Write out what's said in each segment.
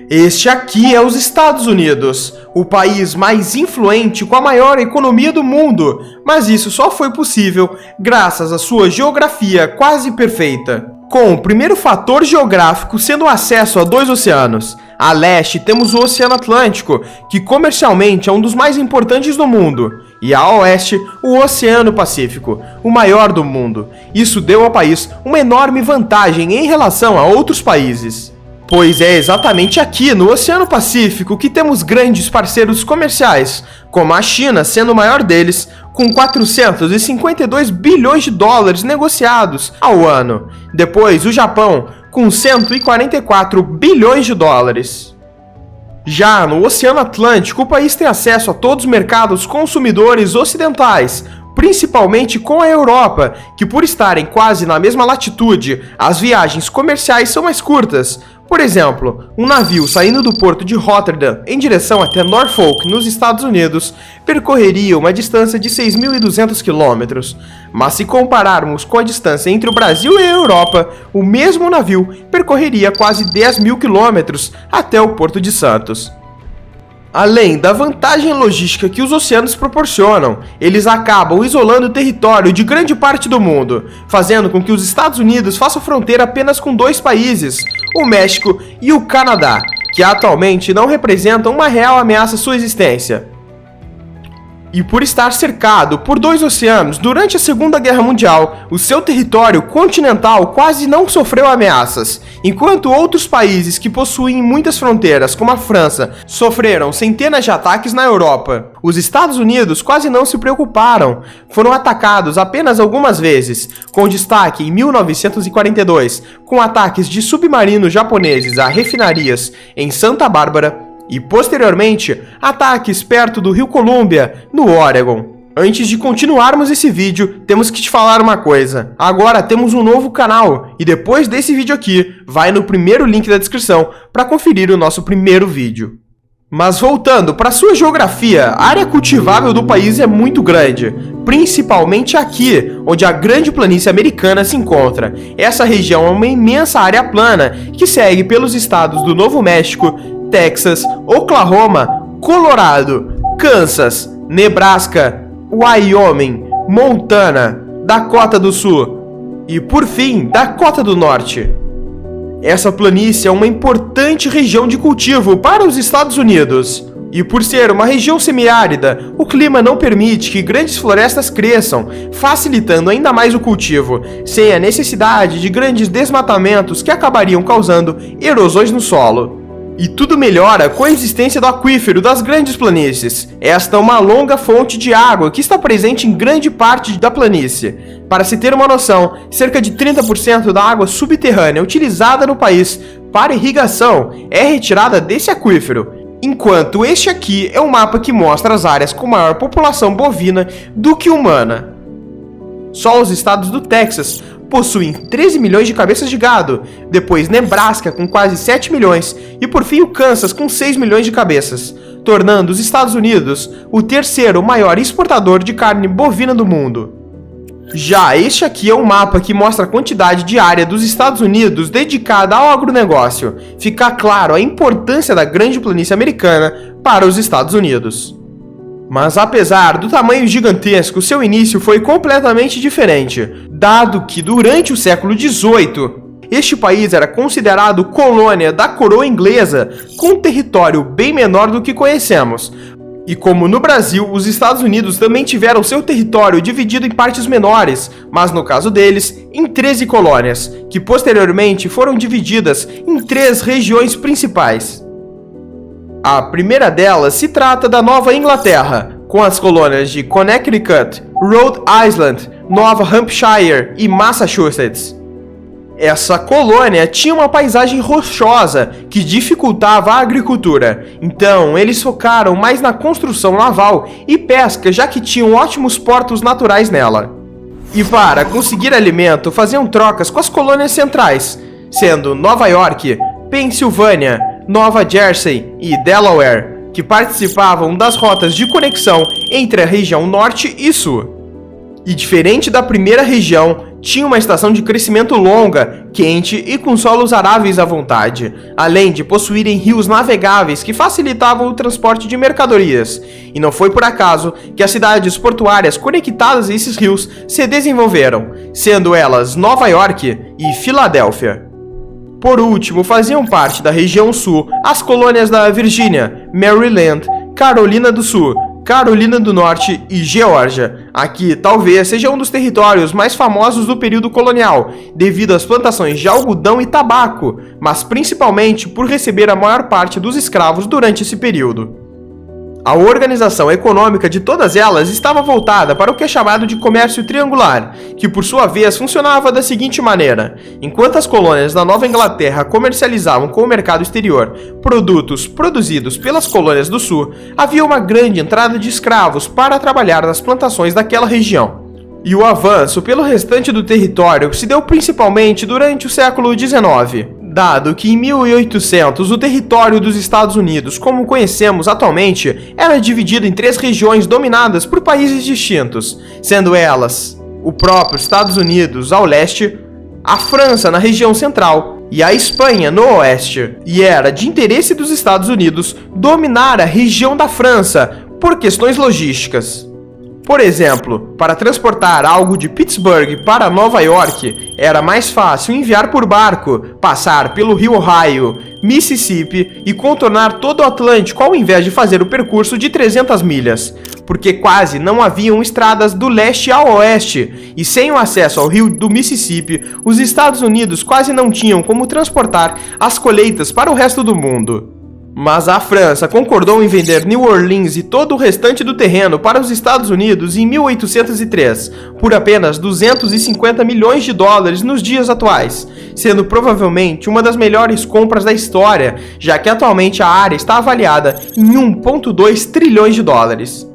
Este aqui é os Estados Unidos, o país mais influente com a maior economia do mundo, mas isso só foi possível graças à sua geografia quase perfeita. Com o primeiro fator geográfico sendo o acesso a dois oceanos. A leste temos o Oceano Atlântico, que comercialmente é um dos mais importantes do mundo, e a oeste o Oceano Pacífico, o maior do mundo. Isso deu ao país uma enorme vantagem em relação a outros países. Pois é exatamente aqui no Oceano Pacífico que temos grandes parceiros comerciais, como a China sendo o maior deles, com 452 bilhões de dólares negociados ao ano. Depois, o Japão, com 144 bilhões de dólares. Já no Oceano Atlântico, o país tem acesso a todos os mercados consumidores ocidentais, principalmente com a Europa, que por estarem quase na mesma latitude, as viagens comerciais são mais curtas. Por exemplo, um navio saindo do porto de Rotterdam em direção até Norfolk, nos Estados Unidos, percorreria uma distância de 6.200 km. Mas se compararmos com a distância entre o Brasil e a Europa, o mesmo navio percorreria quase 10.000 km até o Porto de Santos. Além da vantagem logística que os oceanos proporcionam, eles acabam isolando o território de grande parte do mundo, fazendo com que os Estados Unidos façam fronteira apenas com dois países, o México e o Canadá, que atualmente não representam uma real ameaça à sua existência. E por estar cercado por dois oceanos durante a Segunda Guerra Mundial, o seu território continental quase não sofreu ameaças, enquanto outros países que possuem muitas fronteiras, como a França, sofreram centenas de ataques na Europa. Os Estados Unidos quase não se preocuparam, foram atacados apenas algumas vezes, com destaque em 1942, com ataques de submarinos japoneses a refinarias em Santa Bárbara, e, posteriormente, ataques perto do Rio Columbia, no Oregon. Antes de continuarmos esse vídeo, temos que te falar uma coisa. Agora temos um novo canal, e depois desse vídeo aqui, vai no primeiro link da descrição para conferir o nosso primeiro vídeo. Mas voltando para sua geografia, a área cultivável do país é muito grande, principalmente aqui, onde a Grande Planície Americana se encontra. Essa região é uma imensa área plana que segue pelos estados do Novo México, Texas, Oklahoma, Colorado, Kansas, Nebraska, Wyoming, Montana, Dakota do Sul e, por fim, Dakota do Norte. Essa planície é uma importante região de cultivo para os Estados Unidos. E por ser uma região semiárida, o clima não permite que grandes florestas cresçam, facilitando ainda mais o cultivo, sem a necessidade de grandes desmatamentos que acabariam causando erosões no solo. E tudo melhora com a existência do aquífero das Grandes Planícies. Esta é uma longa fonte de água que está presente em grande parte da planície. Para se ter uma noção, cerca de 30% da água subterrânea utilizada no país para irrigação é retirada desse aquífero. Enquanto este aqui é um mapa que mostra as áreas com maior população bovina do que humana. Só os estados do Texas possuem 13 milhões de cabeças de gado, depois Nebraska com quase 7 milhões e por fim o Kansas com 6 milhões de cabeças, tornando os Estados Unidos o terceiro maior exportador de carne bovina do mundo. Já este aqui é um mapa que mostra a quantidade de área dos Estados Unidos dedicada ao agronegócio. Fica claro a importância da Grande Planície Americana para os Estados Unidos. Mas apesar do tamanho gigantesco, seu início foi completamente diferente, dado que durante o século XVIII, este país era considerado colônia da coroa inglesa, com um território bem menor do que conhecemos. E como no Brasil, os Estados Unidos também tiveram seu território dividido em partes menores, mas no caso deles, em 13 colônias, que posteriormente foram divididas em 3 regiões principais. A primeira delas se trata da Nova Inglaterra, com as colônias de Connecticut, Rhode Island, Nova Hampshire e Massachusetts. Essa colônia tinha uma paisagem rochosa que dificultava a agricultura, então eles focaram mais na construção naval e pesca, já que tinham ótimos portos naturais nela. E para conseguir alimento, faziam trocas com as colônias centrais, sendo Nova York, Pensilvânia, Nova Jersey e Delaware, que participavam das rotas de conexão entre a região norte e sul. E diferente da primeira região, tinha uma estação de crescimento longa, quente e com solos aráveis à vontade, além de possuírem rios navegáveis que facilitavam o transporte de mercadorias. E não foi por acaso que as cidades portuárias conectadas a esses rios se desenvolveram, sendo elas Nova York e Filadélfia. Por último, faziam parte da região sul as colônias da Virgínia, Maryland, Carolina do Sul, Carolina do Norte e Geórgia. Aqui talvez seja um dos territórios mais famosos do período colonial, devido às plantações de algodão e tabaco, mas principalmente por receber a maior parte dos escravos durante esse período. A organização econômica de todas elas estava voltada para o que é chamado de comércio triangular, que por sua vez funcionava da seguinte maneira: enquanto as colônias da Nova Inglaterra comercializavam com o mercado exterior produtos produzidos pelas colônias do sul, havia uma grande entrada de escravos para trabalhar nas plantações daquela região. E o avanço pelo restante do território se deu principalmente durante o século XIX. Dado que em 1800 o território dos Estados Unidos, como conhecemos atualmente, era dividido em 3 regiões dominadas por países distintos, sendo elas o próprio Estados Unidos ao leste, a França na região central e a Espanha no oeste, e era de interesse dos Estados Unidos dominar a região da França por questões logísticas. Por exemplo, para transportar algo de Pittsburgh para Nova York, era mais fácil enviar por barco, passar pelo rio Ohio, Mississippi e contornar todo o Atlântico ao invés de fazer o percurso de 300 milhas, porque quase não haviam estradas do leste ao oeste, e sem o acesso ao rio do Mississippi, os Estados Unidos quase não tinham como transportar as colheitas para o resto do mundo. Mas a França concordou em vender New Orleans e todo o restante do terreno para os Estados Unidos em 1803, por apenas 250 milhões de dólares nos dias atuais, sendo provavelmente uma das melhores compras da história, já que atualmente a área está avaliada em 1,2 trilhões de dólares.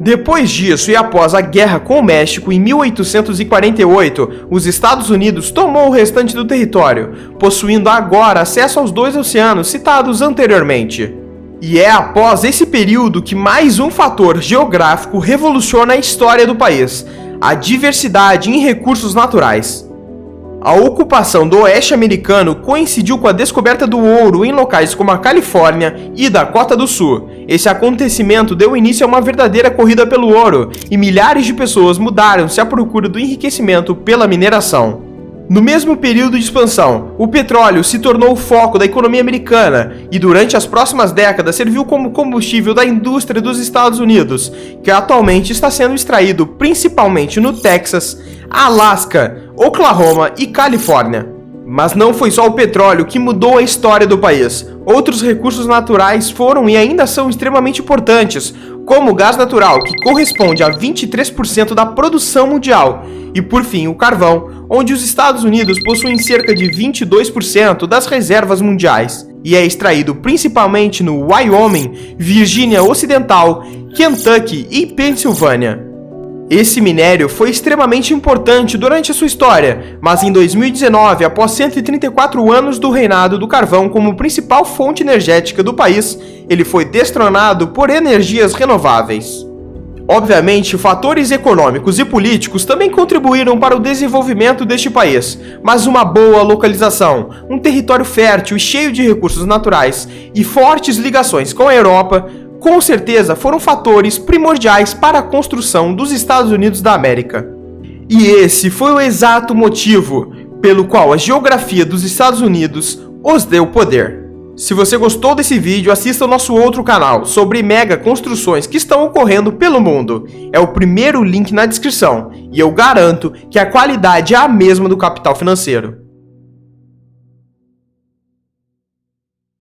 Depois disso e após a guerra com o México em 1848, os Estados Unidos tomou o restante do território, possuindo agora acesso aos 2 oceanos citados anteriormente. E é após esse período que mais um fator geográfico revoluciona a história do país: a diversidade em recursos naturais. A ocupação do oeste americano coincidiu com a descoberta do ouro em locais como a Califórnia e Dakota do Sul. Esse acontecimento deu início a uma verdadeira corrida pelo ouro, e milhares de pessoas mudaram-se à procura do enriquecimento pela mineração. No mesmo período de expansão, o petróleo se tornou o foco da economia americana e durante as próximas décadas serviu como combustível da indústria dos Estados Unidos, que atualmente está sendo extraído principalmente no Texas, Alasca, Oklahoma e Califórnia. Mas não foi só o petróleo que mudou a história do país. Outros recursos naturais foram e ainda são extremamente importantes, como o gás natural, que corresponde a 23% da produção mundial, e por fim o carvão, onde os Estados Unidos possuem cerca de 22% das reservas mundiais, e é extraído principalmente no Wyoming, Virgínia Ocidental, Kentucky e Pensilvânia. Esse minério foi extremamente importante durante a sua história, mas em 2019, após 134 anos do reinado do carvão como principal fonte energética do país, ele foi destronado por energias renováveis. Obviamente, fatores econômicos e políticos também contribuíram para o desenvolvimento deste país, mas uma boa localização, um território fértil e cheio de recursos naturais e fortes ligações com a Europa, com certeza foram fatores primordiais para a construção dos Estados Unidos da América. E esse foi o exato motivo pelo qual a geografia dos Estados Unidos os deu poder. Se você gostou desse vídeo, assista ao nosso outro canal sobre mega construções que estão ocorrendo pelo mundo. É o primeiro link na descrição, e eu garanto que a qualidade é a mesma do capital financeiro.